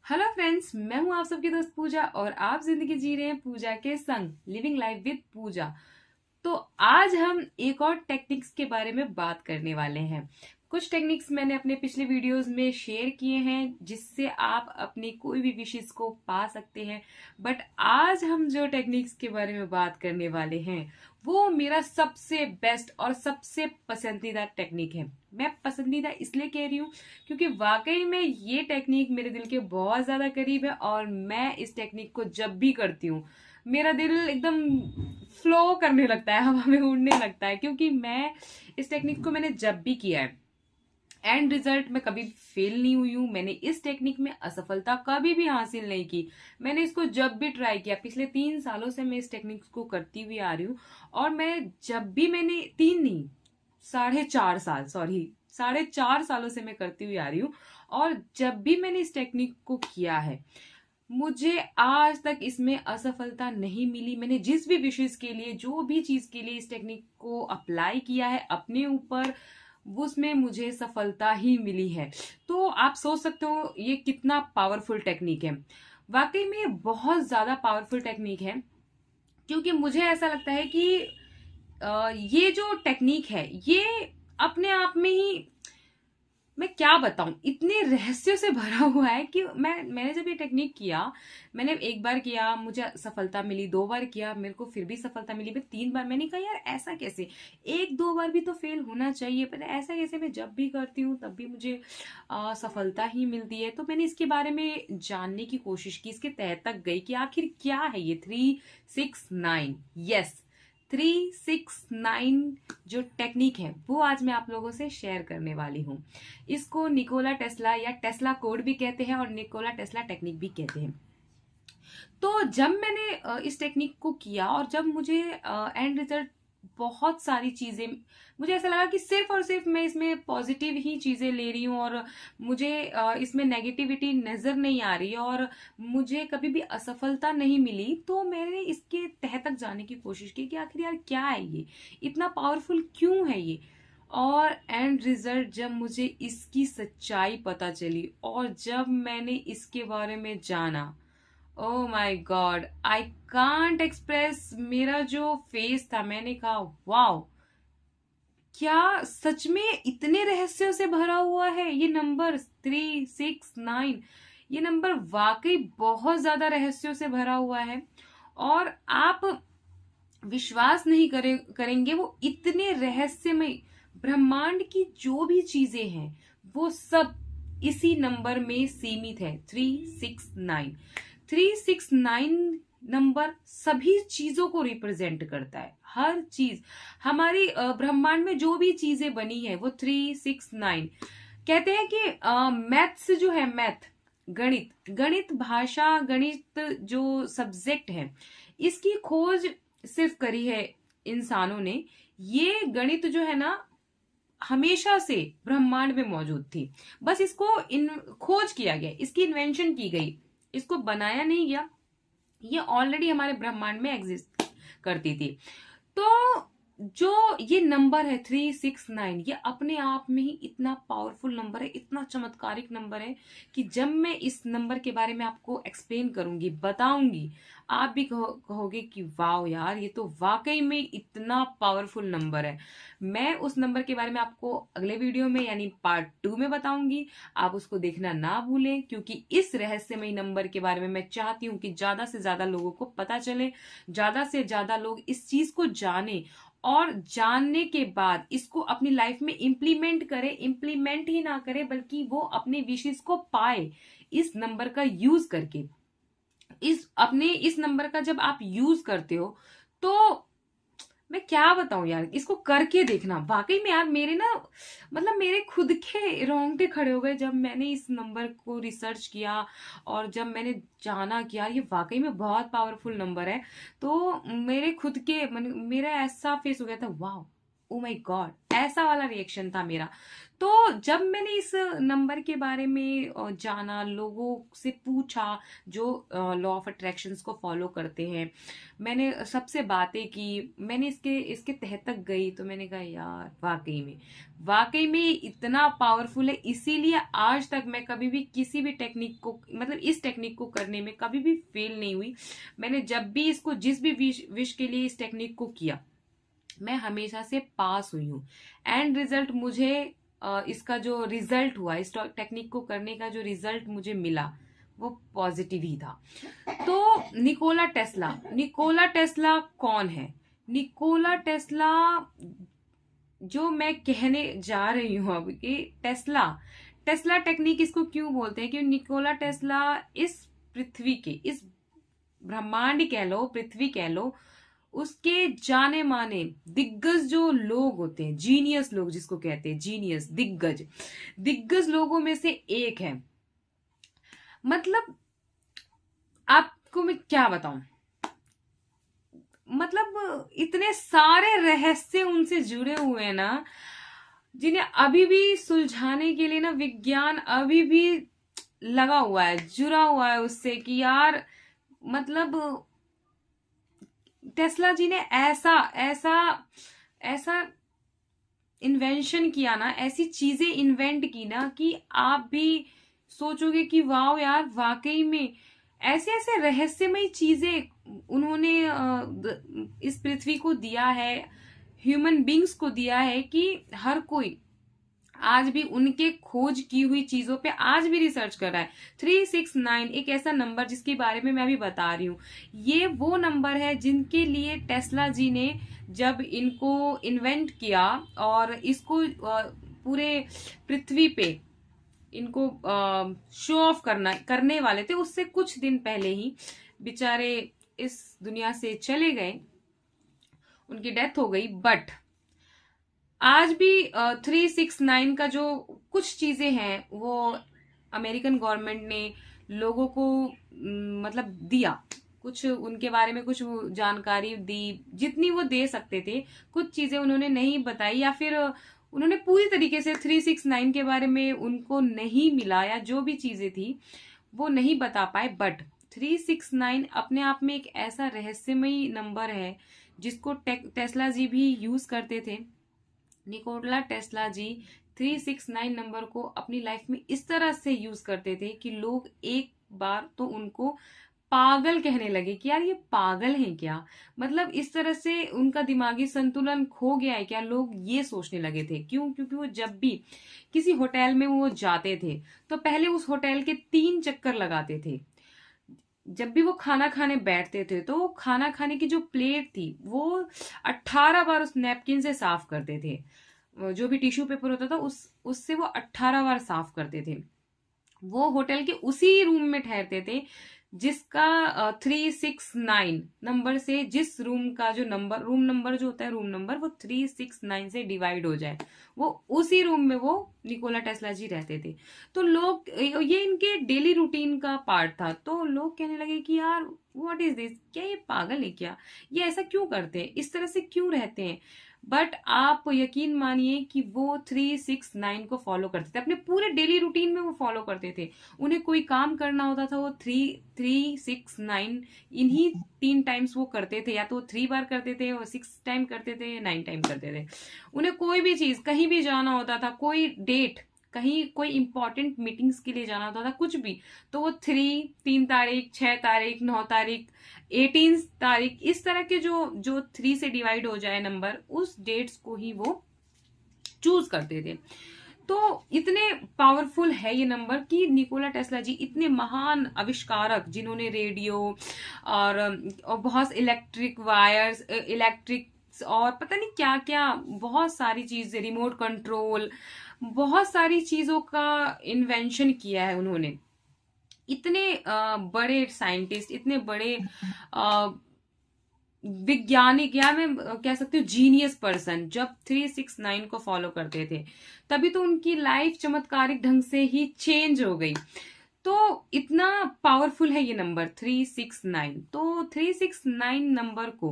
Hello friends, मैं हूं आप सबकी दोस्त पूजा और आप जिंदगी जी रहे हैं पूजा के संग, लिविंग लाइफ विद पूजा। तो आज हम एक और टेक्निक्स के बारे में बात करने वाले हैं। कुछ टेक्निक्स मैंने अपने पिछले वीडियोस में शेयर किए हैं जिससे आप अपनी कोई भी विशेष को पा सकते हैं। बट आज हम जो टेक्निक्स के बारे में बात करने वाले हैं वो मेरा सबसे बेस्ट और सबसे पसंदीदा टेक्निक है। मैं पसंदीदा इसलिए कह रही हूँ क्योंकि वाकई में ये टेक्निक मेरे दिल के बहुत ज्यादा करीब है और मैं इस टेक्निक को जब भी करती हूँ मेरा दिल एकदम फ्लो करने लगता है, हवा में उड़ने लगता है, क्योंकि मैं इस टेक्निक को मैंने जब भी किया है एंड रिजल्ट में कभी फेल नहीं हुई हूँ। मैंने इस टेक्निक में असफलता कभी भी हासिल नहीं की। मैंने इसको जब भी ट्राई किया, पिछले 3 सालों से मैं इस टेक्निक को करती हुई आ रही हूँ। और मैं जब भी मैंने 3 नहीं, 4.5 साल, सॉरी, 4.5 सालों से मैं करती हुई आ रही हूँ। और जब भी मैंने इस टेक्निक को किया है मुझे आज तक इसमें असफलता नहीं मिली। मैंने जिस भी विशेष के लिए, जो भी चीज के लिए इस टेक्निक को अप्लाई किया है अपने ऊपर, उसमें मुझे सफलता ही मिली है। तो आप सोच सकते हो ये कितना पावरफुल टेक्निक है। वाकई में ये बहुत ज्यादा पावरफुल टेक्निक है, क्योंकि मुझे ऐसा लगता है कि ये जो टेक्निक है ये अपने आप में ही, मैं क्या बताऊं, इतने रहस्यों से भरा हुआ है कि मैंने जब ये टेक्निक किया, मैंने एक बार किया मुझे सफलता मिली, 2 बार किया मेरे को फिर भी सफलता मिली, फिर 3 बार। मैंने कहा यार ऐसा कैसे, 1-2 बार भी तो फेल होना चाहिए, पर ऐसा कैसे, मैं जब भी करती हूँ तब भी मुझे सफलता ही मिलती है। तो मैंने इसके बारे में जानने की कोशिश की, इसके तह तक गई कि आखिर क्या है ये 369। यस, 369 जो टेक्निक है वो आज मैं आप लोगों से शेयर करने वाली हूँ। इसको निकोला टेस्ला या टेस्ला कोड भी कहते हैं और निकोला टेस्ला टेक्निक भी कहते हैं। तो जब मैंने इस टेक्निक को किया और जब मुझे एंड रिजल्ट, बहुत सारी चीजें, मुझे ऐसा लगा कि सिर्फ और सिर्फ मैं इसमें पॉजिटिव ही चीजें ले रही हूँ और मुझे इसमें नेगेटिविटी नजर नहीं आ रही है और मुझे कभी भी असफलता नहीं मिली। तो मैंने इसके तह तक जाने की कोशिश की कि आखिर यार क्या है ये, इतना पावरफुल क्यों है ये। और एंड रिजल्ट जब मुझे इसकी सच्चाई पता चली और जब मैंने इसके बारे में जाना, oh my God, I can't express. मेरा जो फेस था, मैंने कहा वाओ, क्या सच में इतने रहस्यों से भरा हुआ है ये नंबर 369। ये नंबर वाकई बहुत ज्यादा रहस्यों से भरा हुआ है और आप विश्वास नहीं करेंगे, वो इतने रहस्यमय, ब्रह्मांड की जो भी चीजें हैं वो सब इसी नंबर में सीमित है। 369, 369 नंबर सभी चीजों को रिप्रेजेंट करता है। हर चीज, हमारी ब्रह्मांड में जो भी चीजें बनी है वो 369। कहते हैं कि मैथ्स जो है, मैथ, गणित, गणित भाषा, गणित जो सब्जेक्ट है, इसकी खोज सिर्फ करी है इंसानों ने। ये गणित जो है ना हमेशा से ब्रह्मांड में मौजूद थी, बस इसको इन खोज किया गया, इसकी इन्वेंशन की गई, इसको बनाया नहीं गया। ये ऑलरेडी हमारे ब्रह्मांड में एग्जिस्ट करती थी। तो जो ये नंबर है 369, ये अपने आप में ही इतना पावरफुल नंबर है, इतना चमत्कारिक नंबर है कि जब मैं इस नंबर के बारे में आपको एक्सप्लेन करूंगी, बताऊंगी, आप भी कहोगे कि वाह यार ये तो वाकई में इतना पावरफुल नंबर है। मैं उस नंबर के बारे में आपको अगले वीडियो में यानी पार्ट 2 में बताऊंगी। आप उसको देखना ना भूलें, क्योंकि इस रहस्यमय नंबर के बारे में मैं चाहती हूँ कि ज्यादा से ज्यादा लोगों को पता चले, ज्यादा से ज्यादा लोग इस चीज को जाने और जानने के बाद इसको अपनी लाइफ में इम्प्लीमेंट करे। इम्प्लीमेंट ही ना करे बल्कि वो अपने विशेष को पाए इस नंबर का यूज करके। इस नंबर का जब आप यूज करते हो तो मैं क्या बताऊं यार, इसको करके देखना। वाकई में यार मेरे ना, मतलब मेरे खुद के रोंगटे खड़े हो गए जब मैंने इस नंबर को रिसर्च किया और जब मैंने जाना कि यार ये वाकई में बहुत पावरफुल नंबर है। तो मेरे खुद के मेरा ऐसा फेस हो गया था, वाह ओ माय गॉड, ऐसा वाला रिएक्शन था मेरा। तो जब मैंने इस नंबर के बारे में जाना, लोगों से पूछा जो लॉ ऑफ अट्रैक्शंस को फॉलो करते हैं, मैंने सबसे बातें की, मैंने इसके इसके तहत तक गई, तो मैंने कहा यार वाकई में ये इतना पावरफुल है। इसीलिए आज तक मैं कभी भी किसी भी टेक्निक को, मतलब इस टेक्निक को करने में कभी भी फेल नहीं हुई। मैंने जब भी इसको, जिस भी विश के लिए इस टेक्निक को किया, मैं हमेशा से पास हुई हूँ। एंड रिजल्ट मुझे इसका जो रिजल्ट हुआ, इस टेक्निक को करने का जो रिजल्ट मुझे मिला वो पॉजिटिव ही था। तो निकोला टेस्ला कौन है? निकोला टेस्ला, जो मैं कहने जा रही हूं अब, कि टेस्ला टेक्निक इसको क्यों बोलते हैं? क्योंकि निकोला टेस्ला इस पृथ्वी के, इस ब्रह्मांड कह लो, पृथ्वी कह लो, उसके जाने माने दिग्गज जो लोग होते हैं, जीनियस लोग जिसको कहते हैं, जीनियस, दिग्गज लोगों में से एक है। मतलब आपको मैं क्या बताऊं, मतलब इतने सारे रहस्य उनसे जुड़े हुए हैं ना, जिन्हें अभी भी सुलझाने के लिए ना विज्ञान अभी भी लगा हुआ है, जुड़ा हुआ है उससे, कि यार मतलब टेस्ला जी ने ऐसा ऐसा ऐसा इन्वेंशन किया ना, ऐसी चीजें इन्वेंट की ना, कि आप भी सोचोगे कि वाह यार, वाकई में ऐसे ऐसे रहस्यमय चीजें उन्होंने इस पृथ्वी को दिया है, ह्यूमन बींग्स को दिया है, कि हर कोई आज भी उनके खोज की हुई चीजों पे आज भी रिसर्च कर रहा है। 369 एक ऐसा नंबर जिसके बारे में मैं अभी बता रही हूँ, ये वो नंबर है जिनके लिए टेस्ला जी ने जब इनको इन्वेंट किया और इसको पूरे पृथ्वी पे इनको शो ऑफ करने वाले थे, उससे कुछ दिन पहले ही बेचारे इस दुनिया से चले गए, उनकी डेथ हो गई। बट आज भी 369 का जो कुछ चीजें हैं वो अमेरिकन गवर्नमेंट ने लोगों को मतलब दिया, कुछ उनके बारे में कुछ जानकारी दी, जितनी वो दे सकते थे। कुछ चीजें उन्होंने नहीं बताई, या फिर उन्होंने पूरी तरीके से 369 के बारे में उनको नहीं मिला, या जो भी चीजें थी वो नहीं बता पाए। बट 369 अपने आप में एक ऐसा रहस्यमयी नंबर है जिसको टेस्ला जी भी यूज करते थे। निकोला टेस्ला जी 369 नंबर को अपनी लाइफ में इस तरह से यूज करते थे कि लोग एक बार तो उनको पागल कहने लगे, कि यार ये पागल हैं क्या, मतलब इस तरह से उनका दिमागी संतुलन खो गया है क्या, लोग ये सोचने लगे थे। क्यों? क्योंकि वो जब भी किसी होटल में वो जाते थे तो पहले उस होटल के 3 चक्कर लगाते थे। जब भी वो खाना खाने बैठते थे तो खाना खाने की जो प्लेट थी वो 18 बार उस नैपकिन से साफ करते थे। जो भी टिश्यू पेपर होता था उससे वो 18 बार साफ करते थे। वो होटल के उसी रूम में ठहरते थे जिसका 369 नंबर से, जिस रूम का जो नंबर, रूम नंबर जो होता है, रूम नंबर वो 369 से डिवाइड हो जाए, वो उसी रूम में वो निकोला टेस्ला जी रहते थे। तो लोग, ये इनके डेली रूटीन का पार्ट था, तो लोग कहने लगे कि यार व्हाट इज दिस, क्या ये पागल है क्या, ये ऐसा क्यों करते हैं, इस तरह से क्यों रहते हैं। बट आप यकीन मानिए कि वो 369 को फॉलो करते थे, अपने पूरे डेली रूटीन में वो फॉलो करते थे। उन्हें कोई काम करना होता था, वो 369 इन्हीं 3 टाइम्स वो करते थे, या तो 3 बार करते थे, और 6 टाइम करते थे, या 9 टाइम करते थे। उन्हें कोई भी चीज, कहीं भी जाना होता था, कोई डेट, कहीं कोई इंपॉर्टेंट मीटिंग्स के लिए जाना होता था, कुछ भी, तो वो 3 तारीख, 6 तारीख, 9 तारीख, 18 तारीख, इस तरह के जो जो 3 से डिवाइड हो जाए नंबर, उस डेट्स को ही वो चूज करते थे। तो इतने पावरफुल है ये नंबर कि निकोला टेस्ला जी इतने महान आविष्कारक, जिन्होंने रेडियो और बहुत इलेक्ट्रिक वायर्स, इलेक्ट्रिक और पता नहीं क्या क्या, बहुत सारी चीजें, रिमोट कंट्रोल, बहुत सारी चीजों का इन्वेंशन किया है उन्होंने। इतने बड़े साइंटिस्ट, इतने बड़े वैज्ञानिक, या मैं कह सकती हूँ जीनियस पर्सन, जब 369 को फॉलो करते थे तभी तो उनकी लाइफ चमत्कारिक ढंग से ही चेंज हो गई। तो इतना पावरफुल है ये नंबर 369। तो 369 नंबर को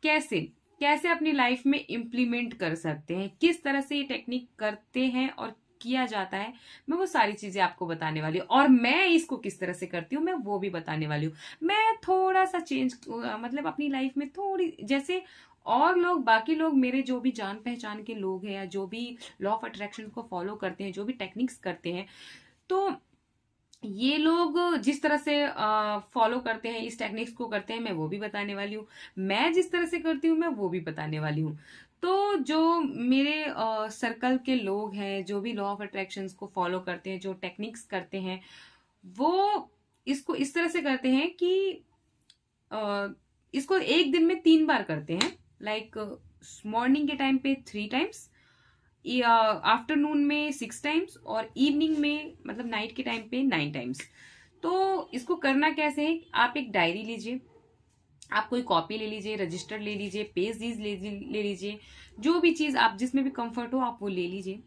कैसे कैसे अपनी लाइफ में इम्प्लीमेंट कर सकते हैं, किस तरह से ये टेक्निक करते हैं और किया जाता है, मैं वो सारी चीजें आपको बताने वाली हूँ। और मैं इसको किस तरह से करती हूँ मैं वो भी बताने वाली हूँ। मैं थोड़ा सा चेंज मतलब अपनी लाइफ में थोड़ी, जैसे और लोग, बाकी लोग मेरे जो भी जान पहचान के लोग हैं या जो भी लॉ ऑफ अट्रैक्शन को फॉलो करते हैं, जो भी टेक्निक्स करते हैं, तो ये लोग जिस तरह से फॉलो करते हैं, इस टेक्निक्स को करते हैं, मैं वो भी बताने वाली हूँ। मैं जिस तरह से करती हूँ मैं वो भी बताने वाली हूँ। तो जो मेरे सर्कल के लोग हैं, जो भी लॉ ऑफ अट्रैक्शंस को फॉलो करते हैं, जो टेक्निक्स करते हैं, वो इसको इस तरह से करते हैं कि अ, इसको एक दिन में 3 बार करते हैं। लाइक मॉर्निंग के टाइम पे 3 टाइम्स, आफ्टरनून में 6 टाइम्स, और इवनिंग में मतलब नाइट के टाइम पे 9 टाइम्स। तो इसको करना कैसे है, आप एक डायरी लीजिए, आप कोई कॉपी ले लीजिए, रजिस्टर ले लीजिए, पेजेस ले लीजिए, जो भी चीज आप जिसमें भी कंफर्ट हो आप वो ले लीजिए।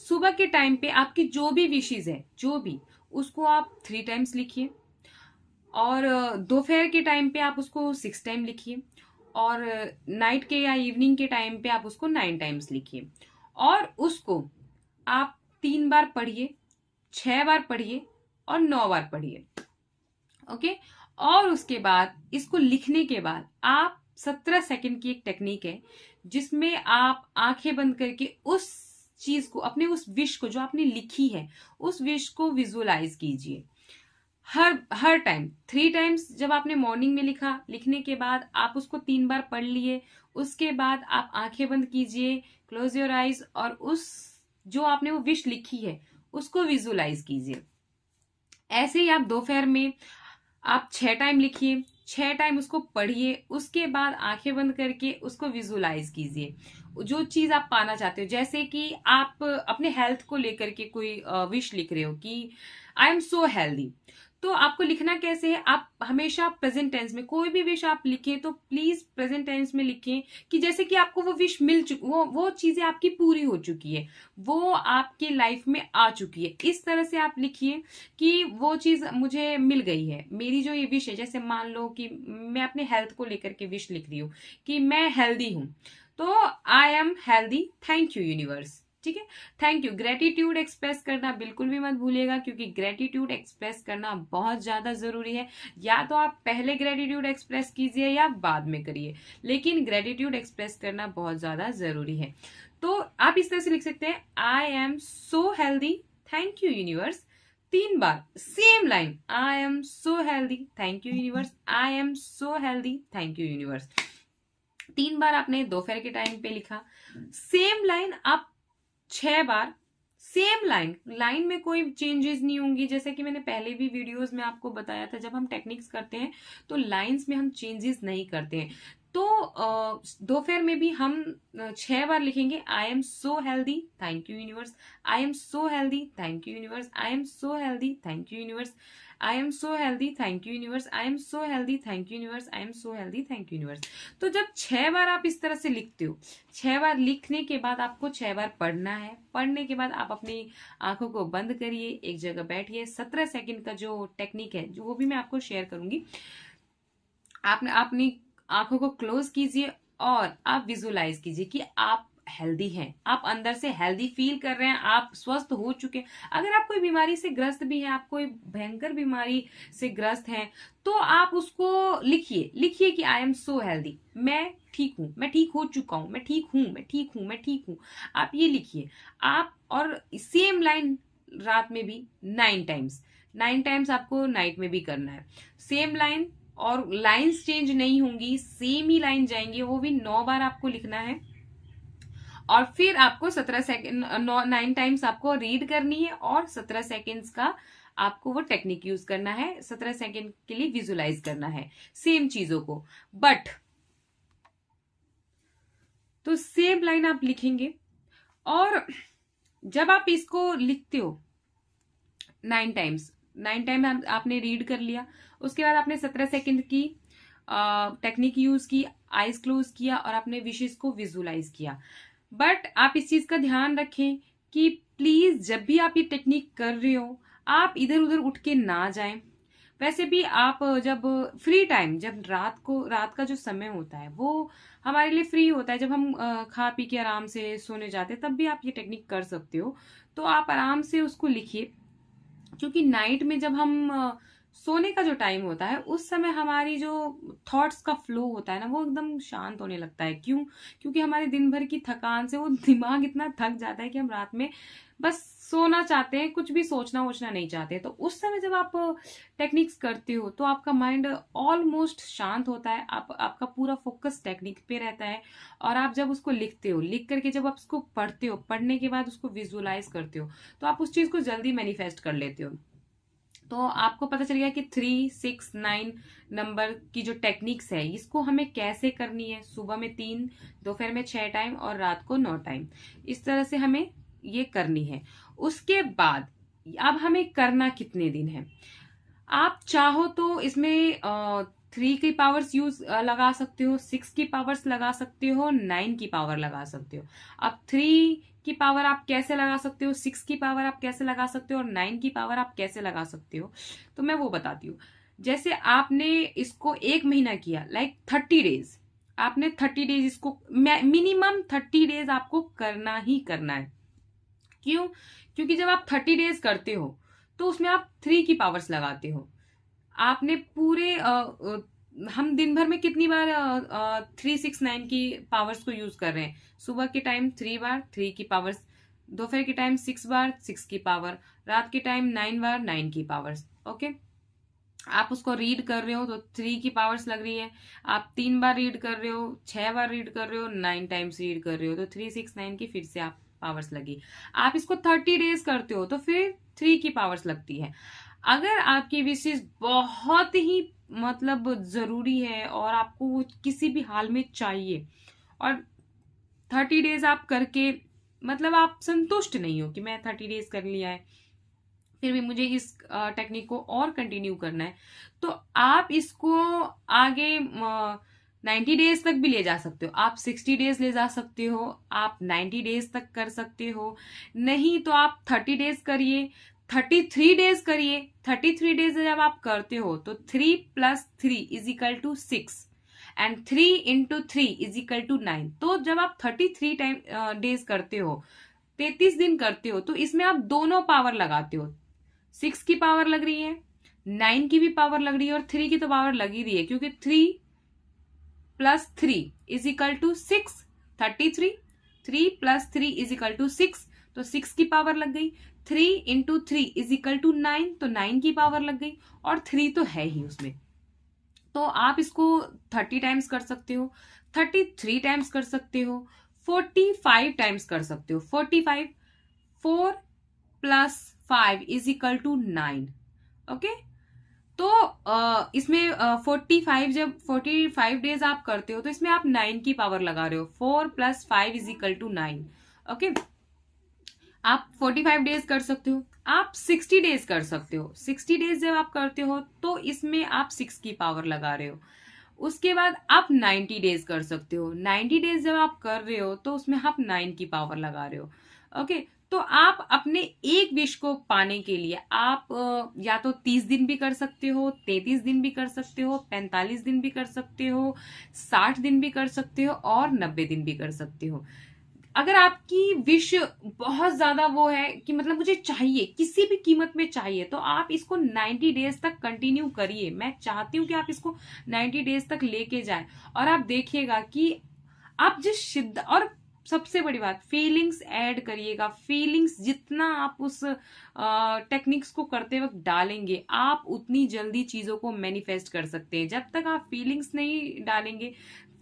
सुबह के टाइम पे आपकी जो भी विशेज है, जो भी, उसको आप 3 टाइम्स लिखिए। और दोपहर के टाइम पे आप उसको 6 टाइम लिखिए। और नाइट के या इवनिंग के टाइम पे आप उसको 9 टाइम्स लिखिए। और उसको आप 3 बार पढ़िए, 6 बार पढ़िए, और 9 बार पढ़िए। ओके। और उसके बाद इसको लिखने के बाद आप 17 सेकंड की एक टेक्निक है जिसमें आप आंखें बंद करके उस चीज को, अपने उस विश को जो आपने लिखी है, उस विश को विजुअलाइज कीजिए। हर हर टाइम 3 टाइम्स, जब आपने मॉर्निंग में लिखा, लिखने के बाद आप उसको 3 बार पढ़ लिए, उसके बाद आप आंखें बंद कीजिए, क्लोज योर आइज, और उस जो आपने वो विश लिखी है उसको विजुअलाइज कीजिए। ऐसे ही आप दोपहर में आप 6 टाइम लिखिए, 6 टाइम उसको पढ़िए, उसके बाद आंखें बंद करके उसको विजुअलाइज कीजिए जो चीज आप पाना चाहते हो। जैसे कि आप अपने हेल्थ को लेकर के कोई विश लिख रहे हो कि आई एम सो हेल्दी, तो आपको लिखना कैसे है, आप हमेशा प्रेजेंट टेंस में कोई भी विश आप लिखें तो प्लीज प्रेजेंट टेंस में लिखें, कि जैसे कि आपको वो विश मिल चुकी, वो चीजें आपकी पूरी हो चुकी है, वो आपकी लाइफ में आ चुकी है। इस तरह से आप लिखिए कि वो चीज मुझे मिल गई है, मेरी जो ये विश है। जैसे मान लो कि मैं अपने हेल्थ को लेकर के विश लिख रही हूँ कि मैं हेल्दी हूं, तो I am healthy, thank you universe. ठीक है, थैंक यू। ग्रेटिट्यूड एक्सप्रेस करना बिल्कुल भी मत भूलिएगा, क्योंकि ग्रेटिट्यूड एक्सप्रेस करना बहुत ज्यादा जरूरी है। या तो आप पहले ग्रेटिट्यूड एक्सप्रेस कीजिए या बाद में करिए, लेकिन ग्रेटिट्यूड एक्सप्रेस करना बहुत ज्यादा जरूरी है। तो आप इस तरह से लिख सकते हैं, I am so healthy, thank you universe. 3 bar same line, I am so healthy, thank you universe, I am so healthy, thank you universe. 3 बार आपने दोपहर के टाइम पे लिखा। सेम लाइन आप 6 बार, सेम लाइन, लाइन में कोई चेंजेस नहीं होंगी। जैसे कि मैंने पहले भी वीडियोस में आपको बताया था, जब हम टेक्निक्स करते हैं तो लाइंस में हम चेंजेस नहीं करते हैं। तो दोपहर में भी हम 6 बार लिखेंगे, I am so healthy, thank you universe, I am so healthy, thank you universe, I am so healthy, thank you universe, I am so healthy, thank you universe, I am so healthy, thank you universe, I am so healthy, thank you universe. तो जब 6 बार आप इस तरह से लिखते हो, 6 बार लिखने के बाद आपको 6 बार पढ़ना है। पढ़ने के बाद आप अपनी आंखों को बंद करिए, एक जगह बैठिए। 17 सेकंड का जो टेक्निक है, जो वो भी मैं आपको शेयर करूंगी, आपने अपनी आंखों को क्लोज कीजिए और आप विजुलाइज कीजिए कि आप हेल्दी हैं, आप अंदर से हेल्दी फील कर रहे हैं, आप स्वस्थ हो चुके हैं। अगर आप कोई बीमारी से ग्रस्त भी हैं, आप कोई भयंकर बीमारी से ग्रस्त हैं, तो आप उसको लिखिए, लिखिए कि आई एम सो हेल्दी, मैं ठीक हूं, मैं ठीक हो चुका हूं, मैं ठीक हूं, मैं ठीक हूं, मैं ठीक हूं। आप ये लिखिए आप। और सेम लाइन रात में भी 9 टाइम्स, 9 टाइम्स आपको नाइट में भी करना है। सेम लाइन, और लाइंस चेंज नहीं होंगी, सेम ही लाइन जाएंगी, वो भी 9 बार आपको लिखना है। और फिर आपको 17 सेकेंड, 9 टाइम्स आपको रीड करनी है, और 17 सेकेंड्स का आपको वो टेक्निक यूज करना है। 17 सेकेंड के लिए विजुलाइज करना है सेम चीजों को। बट तो सेम लाइन आप लिखेंगे, और जब आप इसको लिखते हो 9 टाइम्स, 9 टाइम आपने रीड कर लिया, उसके बाद आपने 17 सेकेंड की टेक्निक यूज की, आईज क्लोज किया, और अपने विशेष को विजुलाइज किया। बट आप इस चीज का ध्यान रखें कि प्लीज जब भी आप ये टेक्निक कर रहे हो, आप इधर उधर उठ के ना जाएं। वैसे भी आप जब फ्री टाइम, जब रात का जो समय होता है, वो हमारे लिए फ्री होता है। जब हम खा पी के आराम से सोने जाते हैं तब भी आप ये टेक्निक कर सकते हो। तो आप आराम से उसको लिखिए, क्योंकि नाइट में जब हम सोने का जो टाइम होता है उस समय हमारी जो थॉट्स का फ्लो होता है ना वो एकदम शांत होने लगता है। क्यों? क्योंकि हमारे दिन भर की थकान से वो दिमाग इतना थक जाता है कि हम रात में बस सोना चाहते हैं, कुछ भी सोचना वोचना नहीं चाहते। तो उस समय जब आप टेक्निक्स करते हो तो आपका माइंड ऑलमोस्ट शांत होता है, आपका पूरा फोकस टेक्निक पे रहता है। और आप जब उसको लिखते हो, लिख करके जब आप उसको पढ़ते हो, पढ़ने के बाद उसको विजुअलाइज करते हो, तो आप उस चीज को जल्दी मैनिफेस्ट कर लेते हो। तो आपको पता चल गया कि 3, 6, 9 नंबर की जो टेक्निक्स है इसको हमें कैसे करनी है। सुबह में 3, दोपहर में 6 टाइम और रात को 9 टाइम, इस तरह से हमें ये करनी है। उसके बाद अब हमें करना कितने दिन है? आप चाहो तो इसमें 3 की पावर्स यूज लगा सकते हो, 6 की पावर्स लगा सकते हो, 9 की पावर लगा सकते हो। अब 3 की पावर आप कैसे लगा सकते हो, 6 की पावर आप कैसे लगा सकते हो और 9 की पावर आप कैसे लगा सकते हो, तो मैं वो बताती हूँ। जैसे आपने इसको 1 महीना किया, लाइक 30 डेज, आपने 30 डेज इसको मिनिमम 30 डेज आपको करना ही करना है। क्यों? क्योंकि जब आप 30 डेज करते हो तो उसमें आप 3 की पावर्स लगाते हो। आपने पूरे हम दिन भर में कितनी बार 3, 6, 9 की पावर्स को यूज कर रहे हैं? सुबह के टाइम 3 बार 3 की पावर्स, दोपहर के टाइम 6 बार 6 की पावर, रात के टाइम 9 बार 9 की पावर्स। ओके, आप उसको रीड कर रहे हो तो 3 की पावर्स लग रही है। आप 3 बार रीड कर रहे हो, 6 बार रीड कर रहे हो, 9 टाइम्स रीड कर रहे हो, तो 3, 6, 9 की फिर से आप पावर्स लगी। आप इसको 30 डेज करते हो तो फिर 3 की पावर्स लगती है। अगर आपकी विशेष बहुत ही मतलब जरूरी है और आपको वो किसी भी हाल में चाहिए और 30 डेज आप करके मतलब आप संतुष्ट नहीं हो कि मैं 30 डेज कर लिया है, फिर भी मुझे इस टेक्निक को और कंटिन्यू करना है, तो आप इसको आगे 90 डेज तक भी ले जा सकते हो। आप 60 डेज ले जा सकते हो, आप 90 डेज तक कर सकते हो। नहीं तो आप 30 डेज करिए, 33 डेज करिए। 33 डेज जब आप करते हो तो 3 + 3 = 6 एंड 3 × 3 = 9। तो जब आप 33 डेज करते हो, 33 दिन करते हो, तो इसमें आप दोनों पावर लगाते हो। 6 की पावर लग रही है, 9 की भी पावर लग रही है और 3 की तो पावर लग ही रही है, क्योंकि 3 + 3 = 6। 33, 3 + 3 = 6, तो 6 की पावर लग गई। 3 × 3 = 9, तो 9 की पावर लग गई और 3 तो है ही उसमें। तो आप इसको 30 टाइम्स कर सकते हो, 33 टाइम्स कर सकते हो, 45 टाइम्स कर सकते हो। 45, 4 + 5 = 9। ओके, तो इसमें 45 आप करते हो तो इसमें आप 9 की पावर लगा रहे हो। 4 + 5 = 9। ओके, आप 45 डेज कर सकते हो। आप 60 डेज कर सकते हो। 60 डेज जब आप करते हो तो इसमें आप 6 की पावर लगा रहे हो। उसके बाद आप 90 डेज कर सकते हो। 90 डेज जब आप कर रहे हो तो उसमें आप 9 की पावर लगा रहे हो। ओके, तो आप अपने एक विश को पाने के लिए आप या तो 30 दिन भी कर सकते हो, 33 दिन भी कर सकते हो, 45 दिन भी कर सकते हो, 60 दिन भी कर सकते हो और 90 दिन भी कर सकते हो। अगर आपकी विश बहुत ज्यादा वो है कि मतलब मुझे चाहिए, किसी भी कीमत में चाहिए, तो आप इसको 90 डेज तक कंटिन्यू करिए। मैं चाहती हूँ कि आप इसको 90 डेज तक लेके जाएं और आप देखिएगा कि आप जिस शिद्दत, और सबसे बड़ी बात, फीलिंग्स ऐड करिएगा। फीलिंग्स जितना आप उस टेक्निक्स को करते वक्त डालेंगे, आप उतनी जल्दी चीजों को मैनिफेस्ट कर सकते हैं। जब तक आप फीलिंग्स नहीं डालेंगे,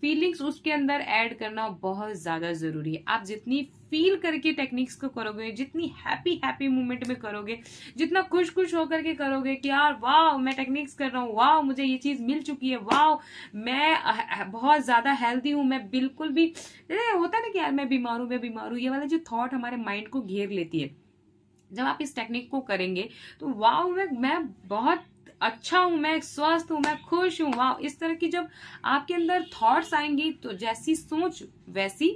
फीलिंग्स उसके अंदर ऐड करना बहुत ज्यादा जरूरी है। आप जितनी फील करके टेक्निक्स को करोगे, जितनी हैप्पी हैप्पी मोमेंट में करोगे, जितना खुश खुश होकर के करोगे कि यार वाह मैं टेक्निक्स कर रहा हूँ, वाह मुझे ये चीज मिल चुकी है, वाह मैं बहुत ज्यादा हेल्दी हूँ, मैं बिल्कुल भी, होता है ना कि यार मैं बीमार हूँ, मैं बीमार हूँ, ये वाला जो थॉट हमारे माइंड को घेर लेती है, जब आप इस टेक्निक को करेंगे तो वाह मैं बहुत अच्छा हूं, मैं स्वस्थ हूं, मैं खुश हूं, वाह, इस तरह की जब आपके अंदर थॉट्स आएंगी तो जैसी सोच वैसी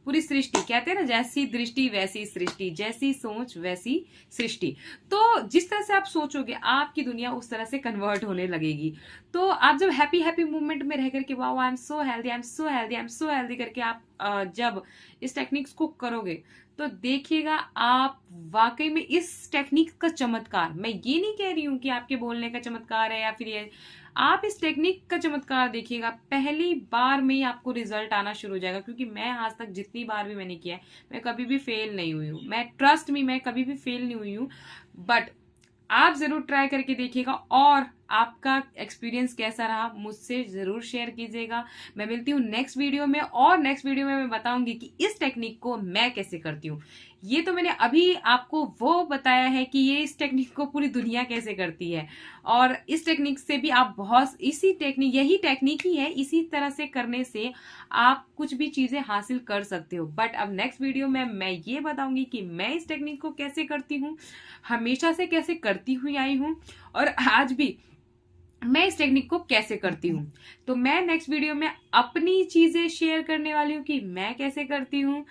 पूरी सृष्टि, कहते हैं ना जैसी दृष्टि वैसी सृष्टि, जैसी सोच वैसी सृष्टि। तो जिस तरह से आप सोचोगे आपकी दुनिया उस तरह से कन्वर्ट होने लगेगी। तो आप जब हैप्पी हैप्पी मूवमेंट में रह करके wow I am so healthy, I am so healthy, I am so healthy करके आप जब इस टेक्निक्स को करोगे तो देखिएगा आप वाकई में इस टेक्निक का चमत्कार, मैं ये नहीं कह रही हूं कि आपके बोलने का चमत्कार है या फिर ये, आप इस टेक्निक का चमत्कार देखिएगा पहली बार में ही आपको रिजल्ट आना शुरू हो जाएगा। क्योंकि मैं आज तक जितनी बार भी मैंने किया है मैं कभी भी फेल नहीं हुई हूँ, मैं ट्रस्ट मी मैं कभी भी फेल नहीं हुई हूँ। बट आप जरूर ट्राई करके देखिएगा और आपका एक्सपीरियंस कैसा रहा मुझसे जरूर शेयर कीजिएगा। मैं मिलती हूँ नेक्स्ट वीडियो में, और नेक्स्ट वीडियो में मैं बताऊंगी कि इस टेक्निक को मैं कैसे करती हूँ। ये तो मैंने अभी आपको वो बताया है कि ये इस टेक्निक को पूरी दुनिया कैसे करती है, और इस टेक्निक से भी आप बहुत, इसी टेक्निक, यही टेक्निक ही है, इसी तरह से करने से आप कुछ भी चीजें हासिल कर सकते हो। बट अब नेक्स्ट वीडियो में मैं ये बताऊंगी कि मैं इस टेक्निक को कैसे करती हूँ, हमेशा से कैसे करती हुई आई हूँ, और आज भी मैं इस टेक्निक को कैसे करती हूँ। तो मैं नेक्स्ट वीडियो में अपनी चीजें शेयर करने वाली हूँ कि मैं कैसे करती हूँ,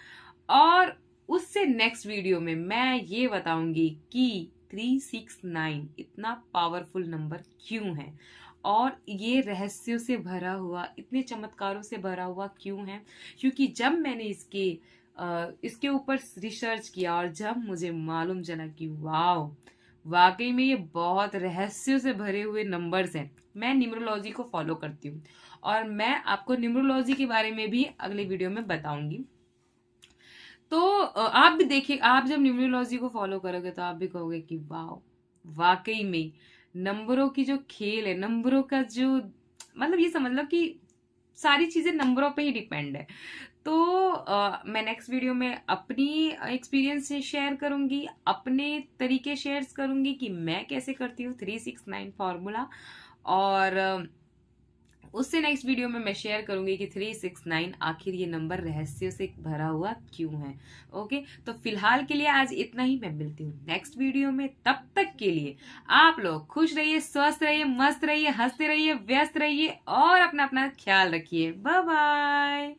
और उससे नेक्स्ट वीडियो में मैं ये बताऊंगी कि 369 इतना पावरफुल नंबर क्यों है, और ये रहस्यों से भरा हुआ, इतने चमत्कारों से भरा हुआ क्यों है। क्योंकि जब मैंने इसके ऊपर रिसर्च किया और जब मुझे मालूम चला कि वाओ वाकई में ये बहुत रहस्यों से भरे हुए नंबर्स हैं। मैं न्यूमरोलॉजी को फॉलो करती हूँ और मैं आपको न्यूमरोलॉजी के बारे में भी अगले वीडियो में बताऊंगी। तो आप भी देखिए, आप जब न्यूमरोलॉजी को फॉलो करोगे तो आप भी कहोगे कि वाह वाकई में नंबरों की जो खेल है, नंबरों का जो मतलब ये समझ लो कि सारी चीजें नंबरों पे ही डिपेंड है। तो मैं नेक्स्ट वीडियो में अपनी एक्सपीरियंस से शेयर करूंगी, अपने तरीके शेयर करूंगी कि मैं कैसे करती हूँ 369 फॉर्मूला, और उससे नेक्स्ट वीडियो में मैं शेयर करूंगी कि 369 आखिर ये नंबर रहस्यों से भरा हुआ क्यों है। ओके, तो फिलहाल के लिए आज इतना ही, मैं मिलती हूँ नेक्स्ट वीडियो में। तब तक के लिए आप लोग खुश रहिए, स्वस्थ रहिए, मस्त रहिए, हंसते रहिए, व्यस्त रहिए और अपना अपना ख्याल रखिए। Bye bye.